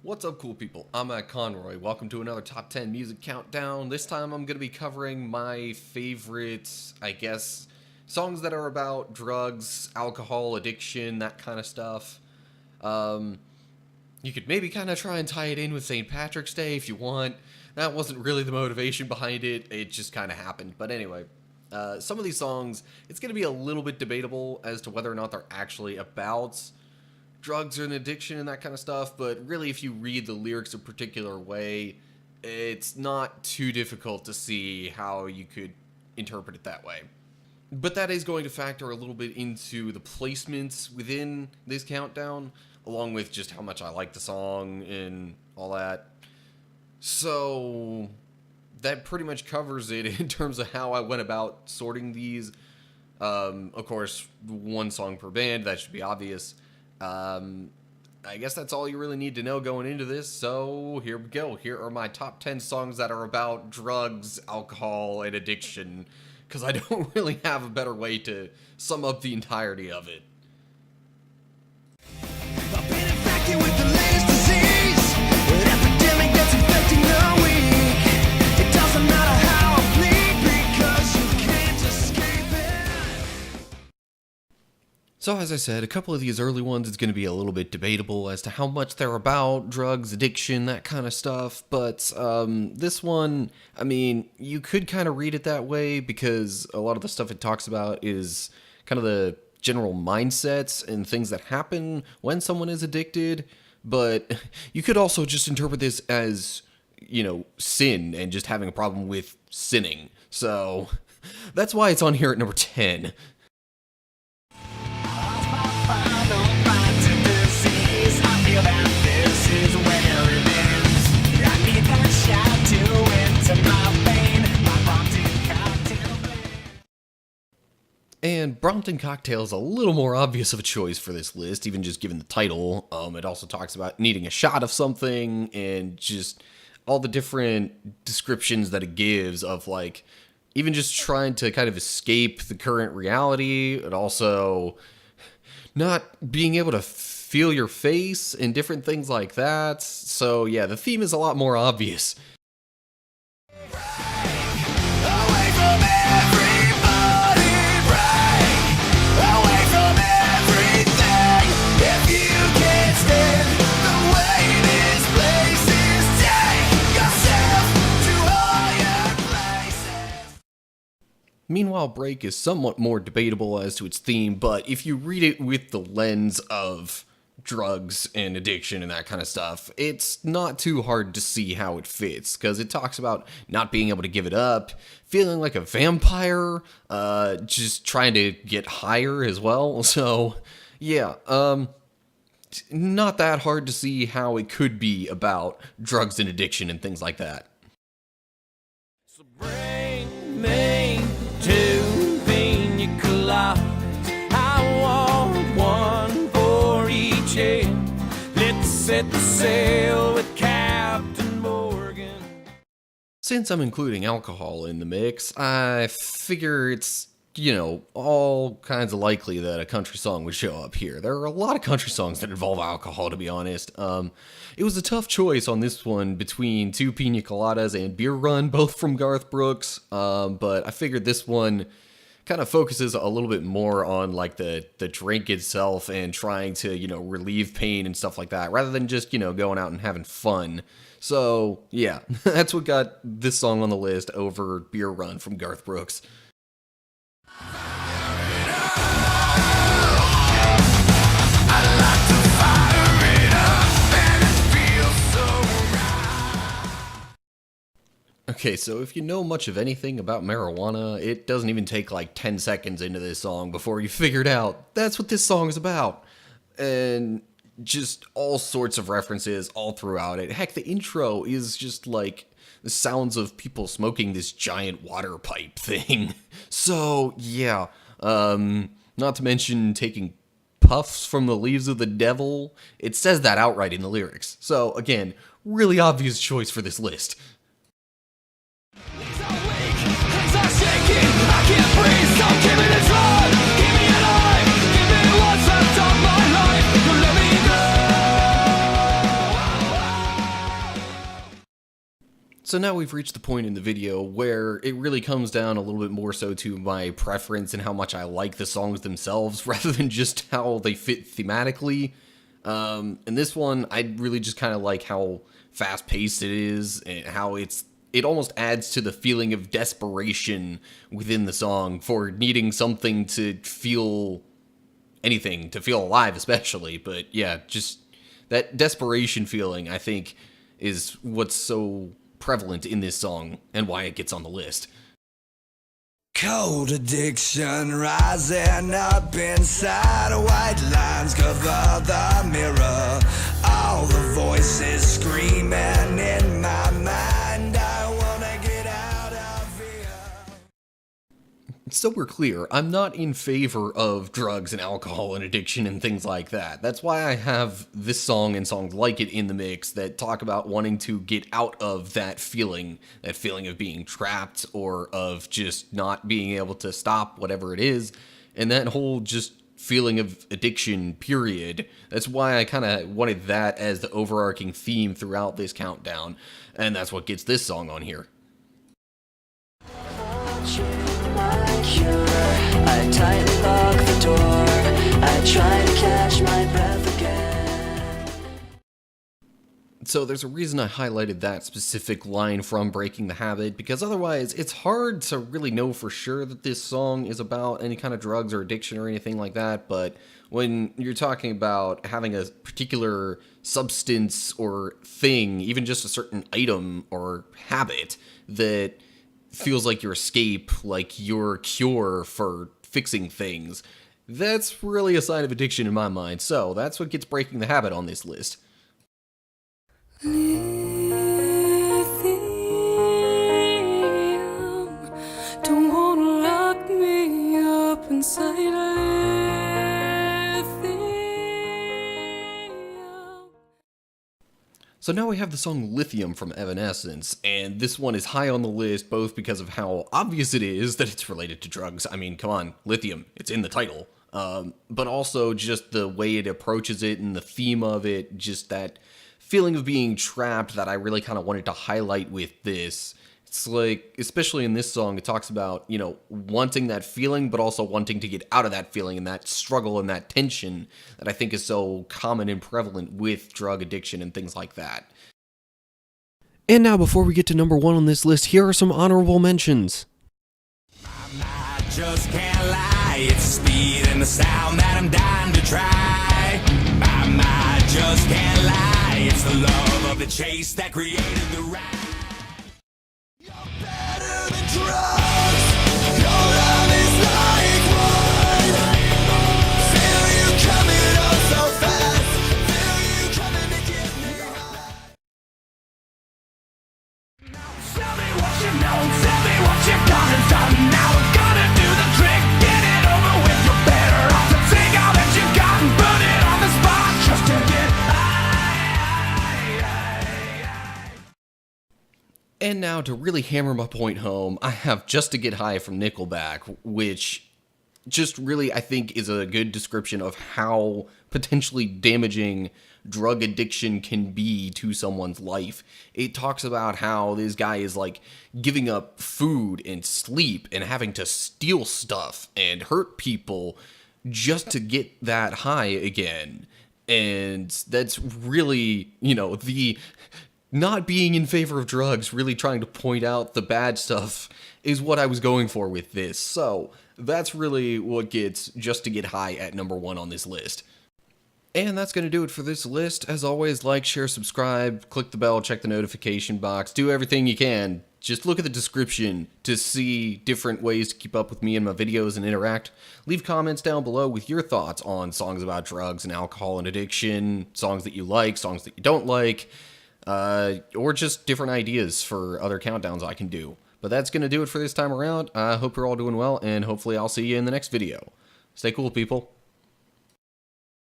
What's up, cool people? I'm Matt Conroy. Welcome to another Top 10 Music Countdown. This time I'm going to be covering my favorite, songs that are about drugs, alcohol, addiction, that kind of stuff. You could maybe kind of try and tie it in with St. Patrick's Day if you want. That wasn't really the motivation behind it. It just kind of happened. But anyway, some of these songs, it's going to be a little bit debatable as to whether or not they're actually about drugs and addiction and that kind of stuff, but really if you read the lyrics a particular way, it's not too difficult to see how you could interpret it that way. But that is going to factor a little bit into the placements within this countdown, along with just how much I like the song and all that. So that pretty much covers it in terms of how I went about sorting these. Of course, one song per band, that should be obvious. I guess that's all you really need to know going into this, so here we go. Here are my top 10 songs that are about drugs, alcohol, and addiction, because I don't really have a better way to sum up the entirety of it. I've been infected with the latest disease, an epidemic that's infecting the weak. It doesn't matter how I bleed, because you can't escape it. So as I said, a couple of these early ones is going to be a little bit debatable as to how much they're about drugs, addiction, that kind of stuff, but this one, I mean, you could kind of read it that way because a lot of the stuff it talks about is kind of the general mindsets and things that happen when someone is addicted, but you could also just interpret this as, sin and just having a problem with sinning. So that's why it's on here at number 10. And Brompton Cocktail is a little more obvious of a choice for this list, even just given the title. It also talks about needing a shot of something and just all the different descriptions that it gives of, like, even just trying to kind of escape the current reality and also not being able to feel your face and different things like that. So yeah, the theme is a lot more obvious. Meanwhile, Break is somewhat more debatable as to its theme, but if you read it with the lens of drugs and addiction and that kind of stuff, it's not too hard to see how it fits, because it talks about not being able to give it up, feeling like a vampire, just trying to get higher as well. So, yeah, not that hard to see how it could be about drugs and addiction and things like that. So bring me to Pina Colada. I want one for each head. Let's set the sail with Captain Morgan. Since I'm including alcohol in the mix, I figure it's, all kinds of likely that a country song would show up here. There are a lot of country songs that involve alcohol, to be honest. It was a tough choice on this one between two Pina Coladas and Beer Run, both from Garth Brooks, but I figured this one kind of focuses a little bit more on, like, the drink itself and trying to, relieve pain and stuff like that, rather than just, going out and having fun. So, yeah, that's what got this song on the list over Beer Run from Garth Brooks. Okay, so if you know much of anything about marijuana, it doesn't even take like 10 seconds into this song before you figured out that's what this song is about. And just all sorts of references all throughout it. Heck, the intro is just like the sounds of people smoking this giant water pipe thing. So, yeah, not to mention taking puffs from the leaves of the devil. It says that outright in the lyrics. So, again, really obvious choice for this list. I can't breathe, so give me the drug. Keep me alive. Give me what's left of my life. Let me go. So now we've reached the point in the video where it really comes down a little bit more so to my preference and how much I like the songs themselves rather than just how they fit thematically. In this one, I really just kind of like how fast-paced it is and how it almost adds to the feeling of desperation within the song for needing something to feel anything, to feel alive especially. But yeah, just that desperation feeling, I think, is what's so prevalent in this song and why it gets on the list. Cold addiction rising up inside, white lines cover the mirror, all the voices screaming in my mind, I wanna get out of here. So we're clear, I'm not in favor of drugs and alcohol and addiction and things like that. That's why I have this song and songs like it in the mix that talk about wanting to get out of that feeling of being trapped or of just not being able to stop whatever it is, and that whole just feeling of addiction, period. That's why I kind of wanted that as the overarching theme throughout this countdown, and that's what gets this song on here. I tightly lock the door. I try to catch my breath again. So there's a reason I highlighted that specific line from Breaking the Habit, because otherwise it's hard to really know for sure that this song is about any kind of drugs or addiction or anything like that. But when you're talking about having a particular substance or thing, even just a certain item or habit that feels like your escape, like your cure for fixing things, that's really a sign of addiction in my mind. So that's what gets Breaking the Habit on this list. Lithium, don't wanna lock me up inside lithium. So now we have the song Lithium from Evanescence, and this one is high on the list both because of how obvious it is that it's related to drugs. I mean, come on, lithium, it's in the title. But also just the way it approaches it and the theme of it, just that feeling of being trapped that I really kind of wanted to highlight with this. It's like, especially in this song, it talks about, you know, wanting that feeling, but also wanting to get out of that feeling and that struggle and that tension that I think is so common and prevalent with drug addiction and things like that. And now, before we get to number one on this list, here are some honorable mentions. I just can't lie, it's the speed and the sound that I'm dying to try. I just can't lie, it's the love of the chase that created the ride. Better than drugs. Your love is like wine. Feel you coming on so fast. Feel you coming to get me high. Now tell me what you know. Tell me what you've done and done. Now we're gonna do the trick. Get it over with. You're better off to take all that you got and put it on the spot just to get high. And now, to really hammer my point home, I have Just to Get High from Nickelback, which just really, I think, is a good description of how potentially damaging drug addiction can be to someone's life. It talks about how this guy is like giving up food and sleep and having to steal stuff and hurt people just to get that high again. And that's really, you know, the not being in favor of drugs, really trying to point out the bad stuff is what I was going for with this. So that's really what gets Just to Get High at number one on this list. And that's going to do it for this list. As always, like, share, subscribe, click the bell, check the notification box, do everything you can. Just look at the description to see different ways to keep up with me and my videos and interact. Leave comments down below with your thoughts on songs about drugs and alcohol and addiction, songs that you like, songs that you don't like, or just different ideas for other countdowns I can do. But that's going to do it for this time around. I hope you're all doing well, and hopefully I'll see you in the next video. Stay cool, people.